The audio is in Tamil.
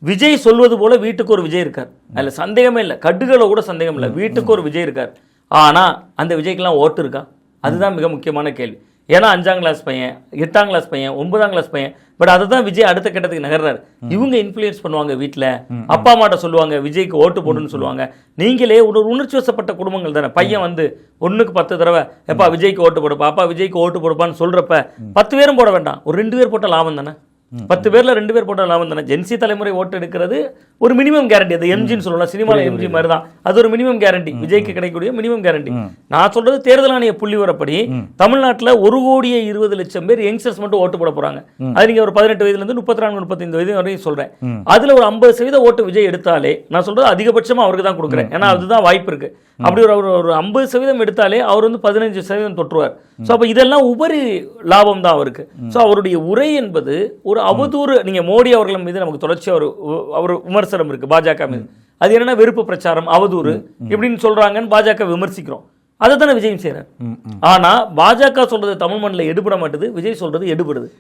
விஜய் சொல்வது போல வீட்டுக்கு ஒரு விஜய் இருக்கார், அதில் சந்தேகமே இல்லை, கட்டுகள கூட சந்தேகம் இல்லை, வீட்டுக்கு ஒரு விஜய் இருக்கார். ஆனால் அந்த விஜய்க்கெல்லாம் ஓட்டு இருக்கா? அதுதான் மிக முக்கியமான கேள்வி. ஏன்னா 5ஆம் கிளாஸ் பையன், 8ஆம் கிளாஸ் பையன், 9ஆம் கிளாஸ் பையன், பட் அதை தான் விஜய் அடுத்த கட்டத்துக்கு நகர்றாரு. இவங்க இன்ஃப்ளூயன்ஸ் பண்ணுவாங்க, வீட்டில் அப்பா அம்மாட்ட சொல்லுவாங்க விஜய்க்கு ஓட்டு போடுன்னு சொல்லுவாங்க. நீங்களே ஒரு உணர்ச்சி வசப்பட்ட குடும்பங்கள் தானே. பையன் வந்து 1க்கு 10 தடவை எப்பா விஜய்க்கு ஓட்டு போடுப்பா, அப்பா விஜய்க்கு ஓட்டு போடுப்பான்னு சொல்றப்ப 10 பேரும் போட வேண்டாம், ஒரு 2 பேர் போட்ட லாபம் தானே. 10 பேர்ல 2 பேர் போட்ட லாபம் தானே. ஜென்சி தலைமுறை ஓட்டு எடுக்கிறது ஒரு மினிமம் கேரண்டி. அது எம்ஜின்னு சொல்லலாம், சினிமாவில் எம்ஜி மாதிரி தான். அது ஒரு மினிமம் கேரண்டி, விஜய்க்கு கிடைக்கக்கூடிய மினிமம் கேரண்டி. நான் சொல்றது தேர்தல் ஆணைய புள்ளி வரப்படி தமிழ்நாட்டில் 1,20,00,000 பேர் யங்ஸ்டர்ஸ் மட்டும் ஓட்டு போட போறாங்க. அது நீங்க ஒரு 18 வயதுலேருந்து 34-35 வயது வரையும் சொல்றேன். அதுல ஒரு 50% ஓட்டு விஜய் எடுத்தாலே, நான் சொல்றது அதிகபட்சமா அவருக்கு தான் கொடுக்குறேன், ஏன்னா அதுதான் வாய்ப்பு இருக்கு. அப்படி ஒரு 50% எடுத்தாலே அவர் வந்து 15% தொற்றுவார். ஸோ அப்போ இதெல்லாம் உபரி லாபம் தான் அவருக்கு. ஸோ அவருடைய உரை என்பது ஒரு அவதூறு. நீங்க மோடி அவர்கள் மீது நமக்கு தொடர்ச்சியாக ஒரு விமர்சனம் இருக்கு பாஜக மீது. அது என்னன்னா வெறுப்பு பிரச்சாரம், அவதூறு இப்படின்னு சொல்றாங்கன்னு பாஜக விமர்சிக்கிறோம். அதை தானே விஜயும் செய்யறாரு. ஆனா பாஜக சொல்றது தமிழ் மண்ணில் எடுபட மாட்டுது, விஜய் சொல்றது எடுபடுது.